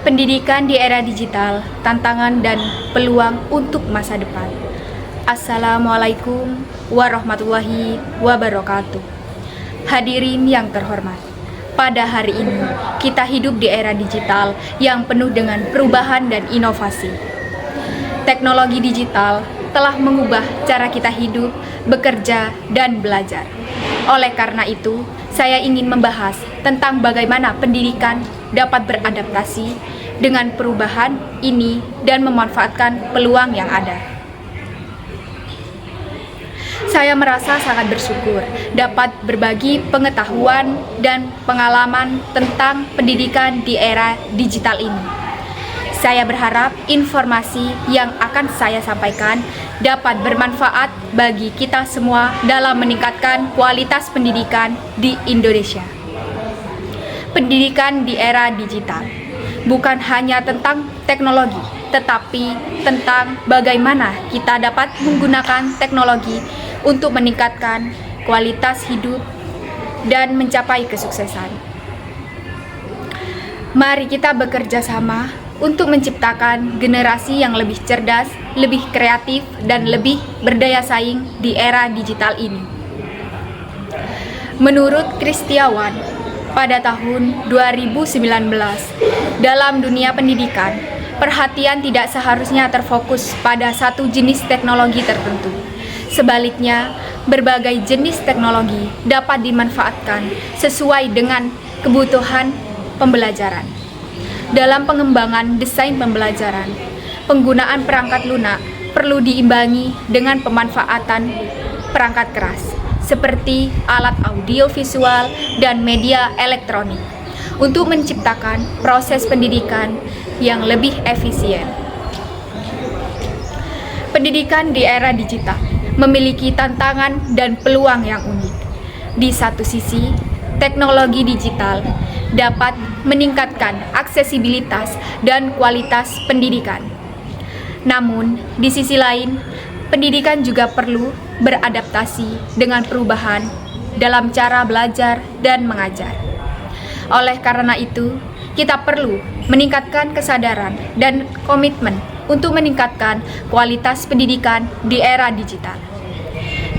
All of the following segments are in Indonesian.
Pendidikan di era digital, tantangan dan peluang untuk masa depan. Assalamualaikum warahmatullahi wabarakatuh. Hadirin yang terhormat, pada hari ini kita hidup di era digital yang penuh dengan perubahan dan inovasi. Teknologi digital telah mengubah cara kita hidup, bekerja, dan belajar. Oleh karena itu, saya ingin membahas tentang bagaimana pendidikan dapat beradaptasi dengan perubahan ini dan memanfaatkan peluang yang ada. Saya merasa sangat bersyukur dapat berbagi pengetahuan dan pengalaman tentang pendidikan di era digital ini. Saya berharap informasi yang akan saya sampaikan dapat bermanfaat bagi kita semua dalam meningkatkan kualitas pendidikan di Indonesia. Pendidikan di era digital bukan hanya tentang teknologi, tetapi tentang bagaimana kita dapat menggunakan teknologi untuk meningkatkan kualitas hidup dan mencapai kesuksesan. Mari kita bekerja sama untuk menciptakan generasi yang lebih cerdas, lebih kreatif, dan lebih berdaya saing di era digital ini. Menurut Kristiawan, pada tahun 2019, dalam dunia pendidikan, perhatian tidak seharusnya terfokus pada satu jenis teknologi tertentu. Sebaliknya, berbagai jenis teknologi dapat dimanfaatkan sesuai dengan kebutuhan pembelajaran. Dalam pengembangan desain pembelajaran, penggunaan perangkat lunak perlu diimbangi dengan pemanfaatan perangkat keras, seperti alat audio visual dan media elektronik, untuk menciptakan proses pendidikan yang lebih efisien. Pendidikan di era digital memiliki tantangan dan peluang yang unik. Di satu sisi, teknologi digital dapat meningkatkan aksesibilitas dan kualitas pendidikan. Namun, di sisi lain, pendidikan juga perlu beradaptasi dengan perubahan dalam cara belajar dan mengajar. Oleh karena itu, kita perlu meningkatkan kesadaran dan komitmen untuk meningkatkan kualitas pendidikan di era digital.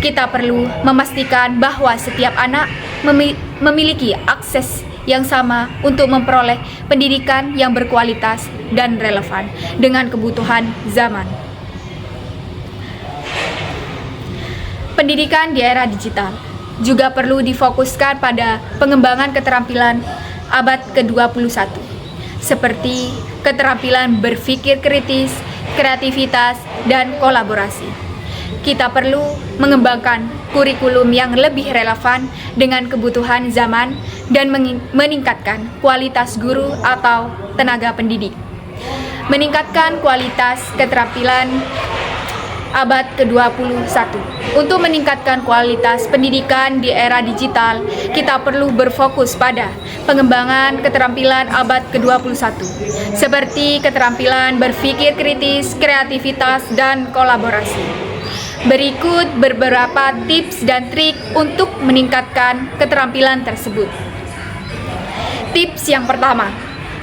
Kita perlu memastikan bahwa setiap anak memiliki akses yang sama untuk memperoleh pendidikan yang berkualitas dan relevan dengan kebutuhan zaman. Pendidikan di era digital juga perlu difokuskan pada pengembangan keterampilan abad ke-21, seperti keterampilan berpikir kritis, kreativitas, dan kolaborasi. Kita perlu mengembangkan kurikulum yang lebih relevan dengan kebutuhan zaman dan meningkatkan kualitas guru atau tenaga pendidik. Meningkatkan kualitas keterampilan abad ke-21. Untuk meningkatkan kualitas pendidikan di era digital, kita perlu berfokus pada pengembangan keterampilan abad ke-21, seperti keterampilan berpikir kritis, kreativitas, dan kolaborasi. Berikut beberapa tips dan trik untuk meningkatkan keterampilan tersebut. Tips yang pertama,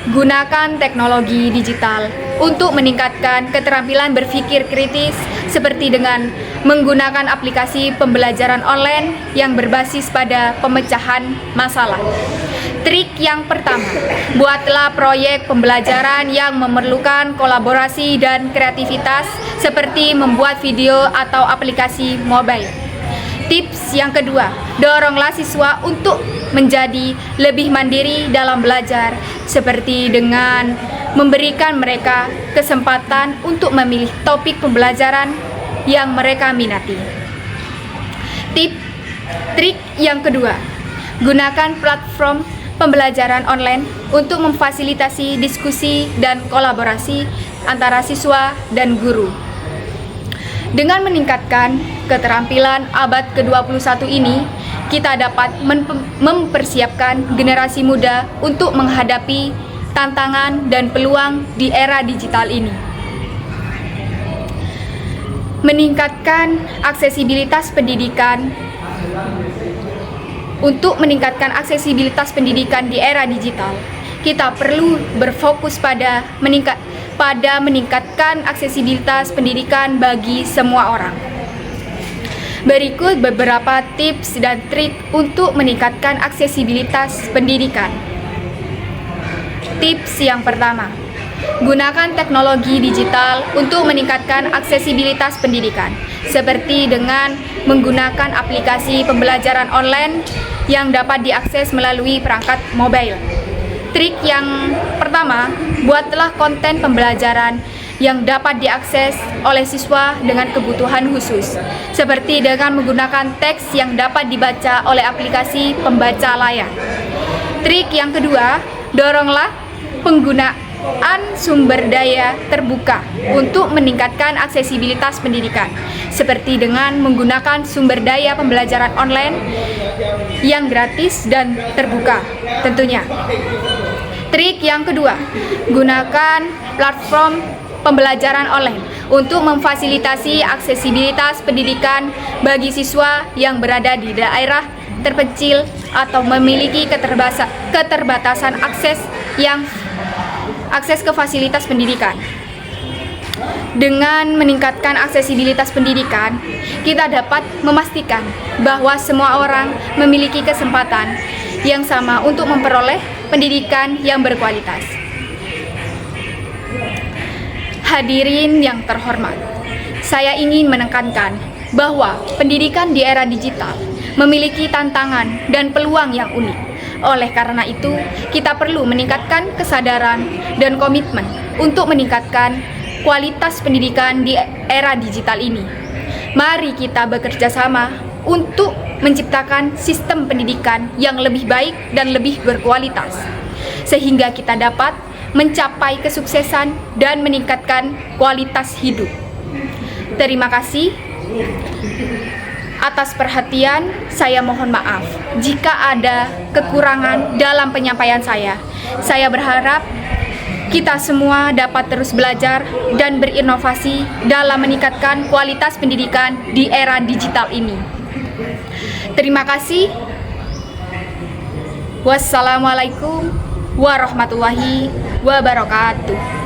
gunakan teknologi digital untuk meningkatkan keterampilan berpikir kritis, seperti dengan menggunakan aplikasi pembelajaran online yang berbasis pada pemecahan masalah. Trik yang pertama, buatlah proyek pembelajaran yang memerlukan kolaborasi dan kreativitas, seperti membuat video atau aplikasi mobile. Tips yang kedua, doronglah siswa untuk menjadi lebih mandiri dalam belajar, seperti dengan memberikan mereka kesempatan untuk memilih topik pembelajaran yang mereka minati. Trik yang kedua, gunakan platform pembelajaran online untuk memfasilitasi diskusi dan kolaborasi antara siswa dan guru. Dengan meningkatkan keterampilan abad ke-21 ini, kita dapat mempersiapkan generasi muda untuk menghadapi tantangan dan peluang di era digital ini. Meningkatkan aksesibilitas pendidikan. Untuk meningkatkan aksesibilitas pendidikan di era digital, kita perlu berfokus pada meningkatkan aksesibilitas pendidikan bagi semua orang. Berikut beberapa tips dan trik untuk meningkatkan aksesibilitas pendidikan. Tips yang pertama, gunakan teknologi digital untuk meningkatkan aksesibilitas pendidikan, seperti dengan menggunakan aplikasi pembelajaran online yang dapat diakses melalui perangkat mobile. Trik yang pertama, buatlah konten pembelajaran yang dapat diakses oleh siswa dengan kebutuhan khusus, seperti dengan menggunakan teks yang dapat dibaca oleh aplikasi pembaca layar. Trik yang kedua, doronglah penggunaan sumber daya terbuka untuk meningkatkan aksesibilitas pendidikan, seperti dengan menggunakan sumber daya pembelajaran online yang gratis dan terbuka tentunya. Trik yang kedua, gunakan platform pembelajaran online untuk memfasilitasi aksesibilitas pendidikan bagi siswa yang berada di daerah terpencil atau memiliki keterbatasan akses ke fasilitas pendidikan. Dengan meningkatkan aksesibilitas pendidikan, kita dapat memastikan bahwa semua orang memiliki kesempatan yang sama untuk memperoleh pendidikan yang berkualitas. Hadirin yang terhormat, saya ingin menekankan bahwa pendidikan di era digital memiliki tantangan dan peluang yang unik. Oleh karena itu, kita perlu meningkatkan kesadaran dan komitmen untuk meningkatkan kualitas pendidikan di era digital ini. Mari kita bekerja sama untuk menciptakan sistem pendidikan yang lebih baik dan lebih berkualitas, sehingga kita dapat mencapai kesuksesan dan meningkatkan kualitas hidup. Terima kasih atas perhatian. Saya mohon maaf jika ada kekurangan dalam penyampaian saya. Saya berharap kita semua dapat terus belajar dan berinovasi dalam meningkatkan kualitas pendidikan di era digital ini. Terima kasih. Wassalamualaikum warahmatullahi wabarakatuh.